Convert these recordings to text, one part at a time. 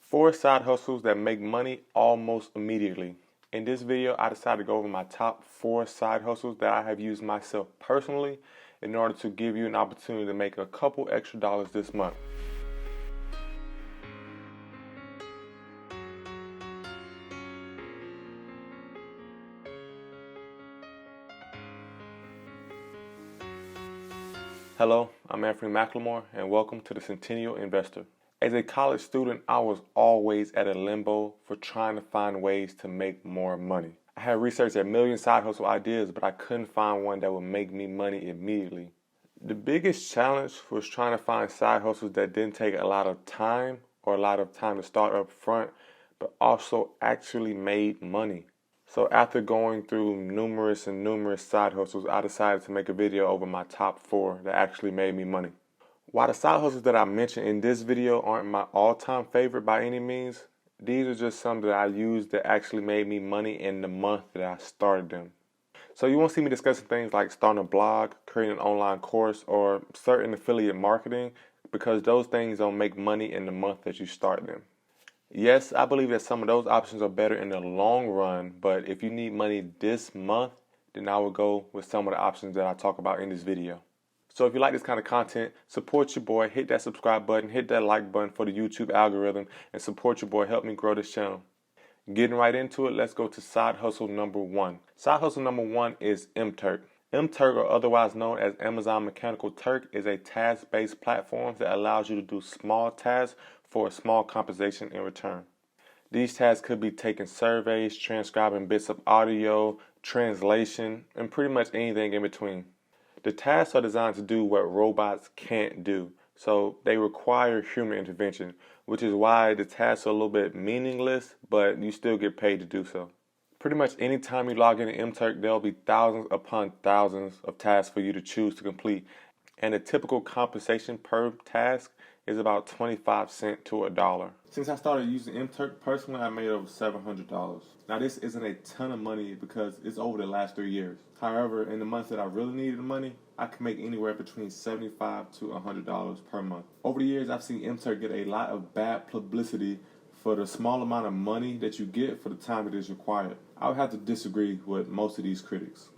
4 side hustles that make money almost immediately. In this video, I decided to go over my top 4 side hustles that I have used myself personally in order to give you an opportunity to make a couple extra dollars this month. Hello, I'm Anthony McLemore and welcome to the Centennial Investor. As a college student, I was always at a limbo for trying to find ways to make more money. I had researched a million side hustle ideas, but I couldn't find one that would make me money immediately. The biggest challenge was trying to find side hustles that didn't take a lot of time to start up front, but also actually made money. So after going through numerous side hustles, I decided to make a video over my top 4 that actually made me money. While the side hustles that I mentioned in this video aren't my all-time favorite by any means, these are just some that I used that actually made me money in the month that I started them. So you won't see me discussing things like starting a blog, creating an online course, or certain affiliate marketing because those things don't make money in the month that you start them. Yes, I believe that some of those options are better in the long run, but if you need money this month, then I would go with some of the options that I talk about in this video. So if you like this kind of content, support your boy, hit that subscribe button, hit that like button for the YouTube algorithm, and support your boy, help me grow this channel. Getting right into it, let's go to side hustle number 1. Side hustle number 1 is Turk. Turk, or otherwise known as Amazon Mechanical Turk, is a task-based platform that allows you to do small tasks for a small compensation in return. These tasks could be taking surveys, transcribing bits of audio, translation, and pretty much anything in between. The tasks are designed to do what robots can't do, so they require human intervention, which is why the tasks are a little bit meaningless, but you still get paid to do so. Pretty much anytime you log into Turk, there'll be thousands upon thousands of tasks for you to choose to complete, and the typical compensation per task is about 25 cents to $1. Since I started using Turk personally, I made over $700. Now this isn't a ton of money because it's over the last 3 years. However, in the months that I really needed the money, I could make anywhere between $75 to $100 per month. Over the years, I've seen Turk get a lot of bad publicity for the small amount of money that you get for the time it is required. I would have to disagree with most of these critics.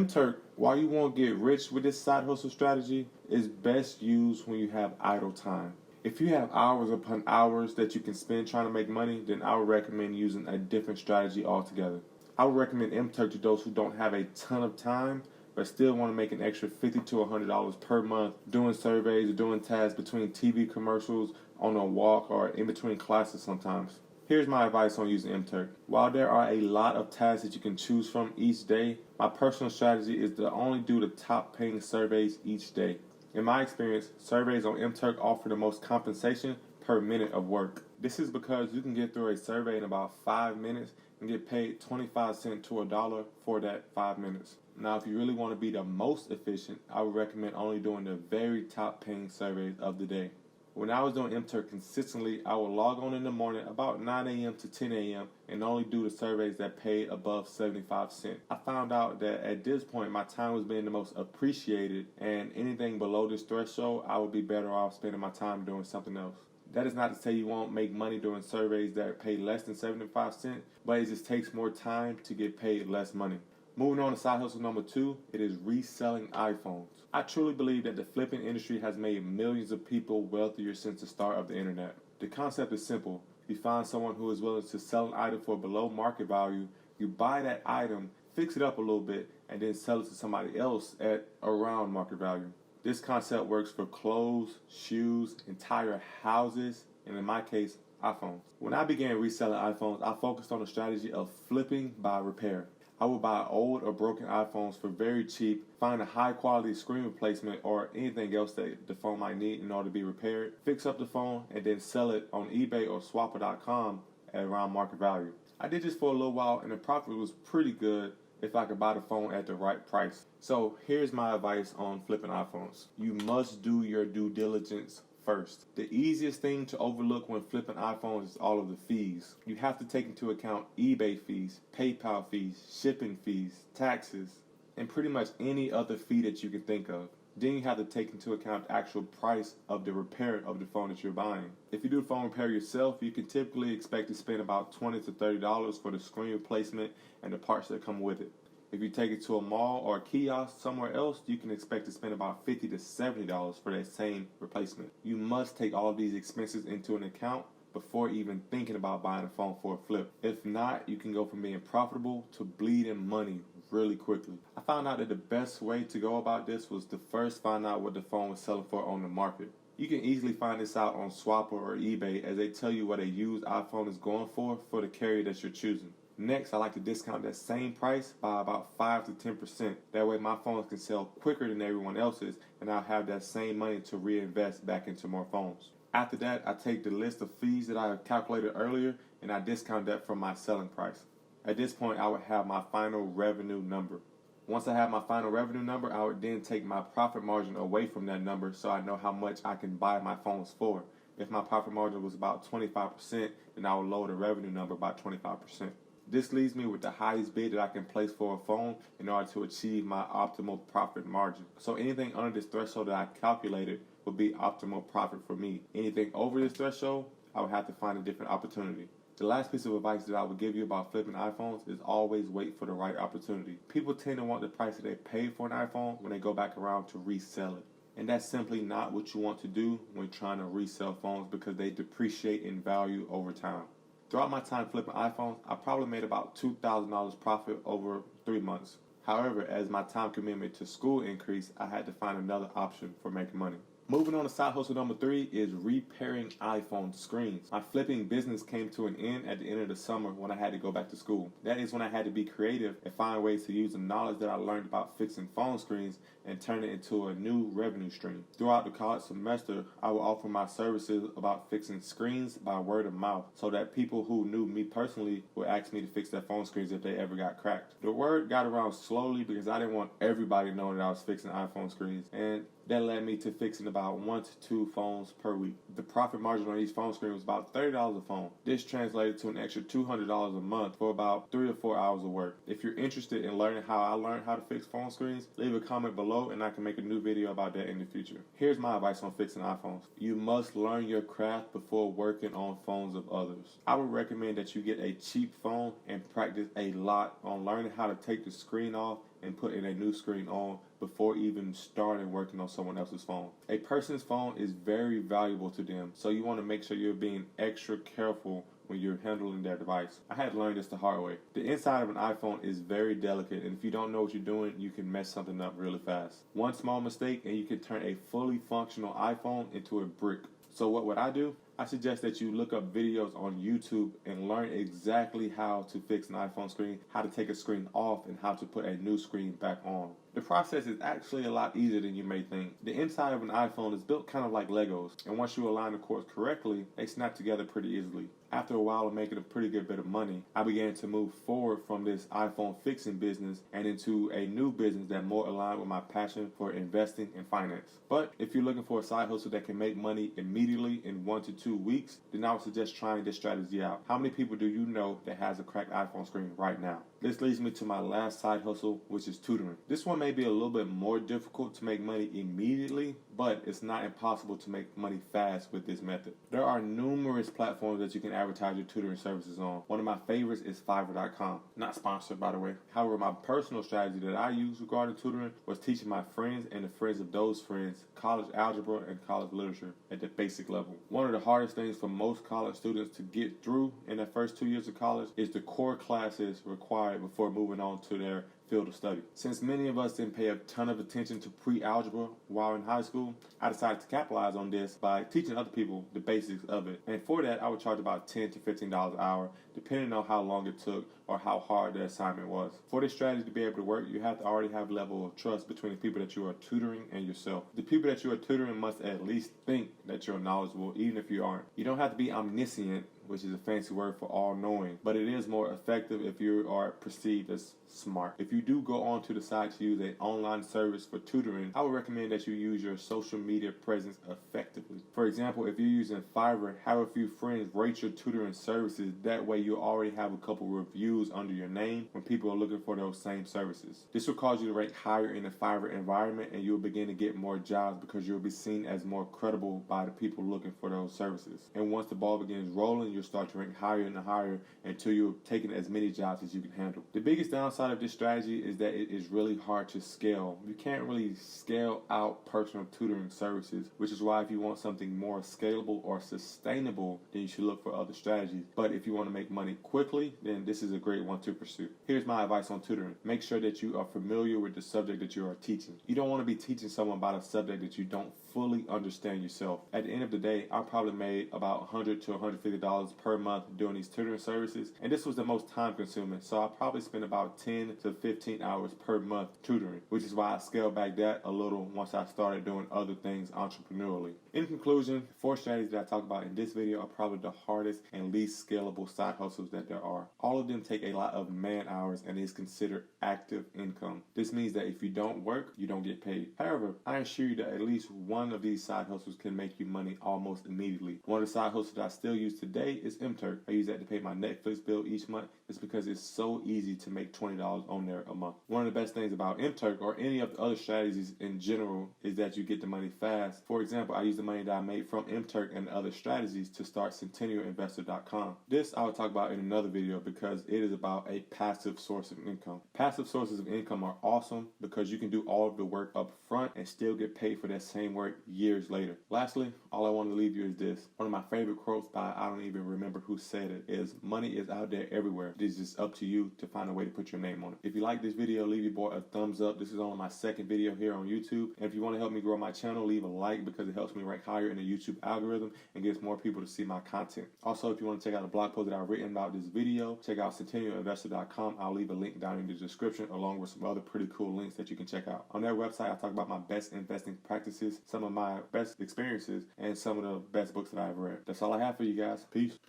Turk, while you won't get rich with this side hustle strategy, is best used when you have idle time. If you have hours upon hours that you can spend trying to make money, then I would recommend using a different strategy altogether. I would recommend Turk to those who don't have a ton of time but still want to make an extra $50 to $100 per month doing surveys or doing tasks between TV commercials, on a walk, or in between classes sometimes. Here's my advice on using Turk. While there are a lot of tasks that you can choose from each day, my personal strategy is to only do the top paying surveys each day. In my experience, surveys on Turk offer the most compensation per minute of work. This is because you can get through a survey in about 5 minutes and get paid 25 cents to $1 for that 5 minutes. Now, if you really want to be the most efficient, I would recommend only doing the very top paying surveys of the day. When I was doing Turk consistently, I would log on in the morning about 9 a.m. to 10 a.m. and only do the surveys that paid above 75 cents. I found out that at this point, my time was being the most appreciated, and anything below this threshold, I would be better off spending my time doing something else. That is not to say you won't make money doing surveys that pay less than 75 cents, but it just takes more time to get paid less money. Moving on to side hustle number 2, it is reselling iPhones. I truly believe that the flipping industry has made millions of people wealthier since the start of the internet. The concept is simple. You find someone who is willing to sell an item for below market value, you buy that item, fix it up a little bit, and then sell it to somebody else at around market value. This concept works for clothes, shoes, entire houses, and in my case, iPhones. When I began reselling iPhones, I focused on the strategy of flipping by repair. I would buy old or broken iPhones for very cheap, find a high quality screen replacement or anything else that the phone might need in order to be repaired, fix up the phone, and then sell it on eBay or swapper.com at around market value. I did this for a little while and the profit was pretty good if I could buy the phone at the right price. So here's my advice on flipping iPhones. You must do your due diligence first. The easiest thing to overlook when flipping iPhones is all of the fees. You have to take into account eBay fees, PayPal fees, shipping fees, taxes, and pretty much any other fee that you can think of. Then you have to take into account the actual price of the repair of the phone that you're buying. If you do the phone repair yourself, you can typically expect to spend about $20 to $30 for the screen replacement and the parts that come with it. If you take it to a mall or a kiosk somewhere else, you can expect to spend about $50 to $70 for that same replacement. You must take all of these expenses into an account before even thinking about buying a phone for a flip. If not, you can go from being profitable to bleeding money really quickly. I found out that the best way to go about this was to first find out what the phone was selling for on the market. You can easily find this out on Swapper or eBay, as they tell you what a used iPhone is going for the carrier that you're choosing. Next, I like to discount that same price by about 5 to 10%. That way my phones can sell quicker than everyone else's, and I'll have that same money to reinvest back into more phones. After that, I take the list of fees that I have calculated earlier and I discount that from my selling price. At this point, I would have my final revenue number. Once I have my final revenue number, I would then take my profit margin away from that number so I know how much I can buy my phones for. If my profit margin was about 25%, then I would lower the revenue number by 25%. This leaves me with the highest bid that I can place for a phone in order to achieve my optimal profit margin. So anything under this threshold that I calculated would be optimal profit for me. Anything over this threshold, I would have to find a different opportunity. The last piece of advice that I would give you about flipping iPhones is always wait for the right opportunity. People tend to want the price that they paid for an iPhone when they go back around to resell it. And that's simply not what you want to do when trying to resell phones, because they depreciate in value over time. Throughout my time flipping iPhones, I probably made about $2,000 profit over 3 months. However, as my time commitment to school increased, I had to find another option for making money. Moving on to side hustle number 3 is repairing iPhone screens. My flipping business came to an end at the end of the summer when I had to go back to school. That is when I had to be creative and find ways to use the knowledge that I learned about fixing phone screens and turn it into a new revenue stream. Throughout the college semester, I would offer my services about fixing screens by word of mouth so that people who knew me personally would ask me to fix their phone screens if they ever got cracked. The word got around slowly because I didn't want everybody knowing that I was fixing iPhone screens, and that led me to fixing about 1 to 2 phones per week. The profit margin on each phone screen was about $30 a phone. This translated to an extra $200 a month for about 3 or 4 hours of work. If you're interested in learning how I learned how to fix phone screens, leave a comment below and I can make a new video about that in the future. Here's my advice on fixing iPhones. You must learn your craft before working on phones of others. I would recommend that you get a cheap phone and practice a lot on learning how to take the screen off and putting a new screen on before even starting working on someone else's phone. A person's phone is very valuable to them, so you want to make sure you're being extra careful when you're handling their device. I had to learn this the hard way. The inside of an iPhone is very delicate, and if you don't know what you're doing, you can mess something up really fast. One small mistake and you can turn a fully functional iPhone into a brick. So what would I do? I suggest that you look up videos on YouTube and learn exactly how to fix an iPhone screen, how to take a screen off, and how to put a new screen back on. The process is actually a lot easier than you may think. The inside of an iPhone is built kind of like Legos, and once you align the cords correctly, they snap together pretty easily. After a while of making a pretty good bit of money, I began to move forward from this iPhone fixing business and into a new business that more aligned with my passion for investing and finance. But if you're looking for a side hustle that can make money immediately in 1 to 2 weeks, then I would suggest trying this strategy out. How many people do you know that has a cracked iPhone screen right now? This leads me to my last side hustle, which is tutoring. This one may be a little bit more difficult to make money immediately, but it's not impossible to make money fast with this method. There are numerous platforms that you can advertise your tutoring services on. One of my favorites is Fiverr.com. Not sponsored, by the way. However, my personal strategy that I use regarding tutoring was teaching my friends and the friends of those friends college algebra and college literature at the basic level. One of the hardest things for most college students to get through in their first 2 years of college is the core classes required before moving on to their field of study. Since many of us didn't pay a ton of attention to pre-algebra while in high school, I decided to capitalize on this by teaching other people the basics of it. And for that, I would charge about $10 to $15 an hour, depending on how long it took or how hard the assignment was. For this strategy to be able to work, you have to already have a level of trust between the people that you are tutoring and yourself. The people that you are tutoring must at least think that you're knowledgeable, even if you aren't. You don't have to be omniscient, which is a fancy word for all-knowing, but it is more effective if you are perceived as smart. If you do go onto the site to use an online service for tutoring, I would recommend that you use your social media presence effectively. For example, if you're using Fiverr, have a few friends rate your tutoring services. That way you already have a couple reviews under your name when people are looking for those same services. This will cause you to rank higher in the Fiverr environment, and you'll begin to get more jobs because you'll be seen as more credible by the people looking for those services. And once the ball begins rolling, you'll start to rank higher and higher until you're taking as many jobs as you can handle. The biggest downside of this strategy is that it is really hard to scale. You can't really scale out personal tutoring services, which is why if you want something more scalable or sustainable, then you should look for other strategies. But if you want to make money quickly, then this is a great one to pursue. Here's my advice on tutoring. Make sure that you are familiar with the subject that you are teaching. You don't want to be teaching someone about a subject that you don't fully understand yourself. At the end of the day, I probably made about $100 to $150 per month doing these tutoring services, and this was the most time consuming, so I probably spent about 10 to 15 hours per month tutoring, which is why I scaled back that a little once I started doing other things entrepreneurially. In conclusion, 4 strategies that I talk about in this video are probably the hardest and least scalable side hustles that there are. All of them take a lot of man hours and is considered active income. This means that if you don't work, you don't get paid. However, I assure you that at least one of these side hustles can make you money almost immediately. One of the side hustles that I still use today is Turk. I use that to pay my Netflix bill each month. It's because it's so easy to make $20 on there a month. One of the best things about Turk or any of the other strategies in general is that you get the money fast. For example, I use the money that I made from Turk and other strategies to start CentennialInvestor.com. This I will talk about in another video because it is about a passive source of income. Passive sources of income are awesome because you can do all of the work up front and still get paid for that same work years later. Lastly, all I want to leave you is this. One of my favorite quotes by, I don't even remember who said it, is money is out there everywhere. It is just up to you to find a way to put your name on it. If you like this video, leave your boy a thumbs up. This is only my second video here on YouTube. And if you want to help me grow my channel, leave a like because it helps me rank higher in the YouTube algorithm and gets more people to see my content. Also, if you want to check out the blog post that I've written about this video, check out CentennialInvestor.com. I'll leave a link down in the description along with some other pretty cool links that you can check out. On that website, I talk about my best investing practices, some of my best experiences, and some of the best books that I've read. That's all I have for you guys. Peace.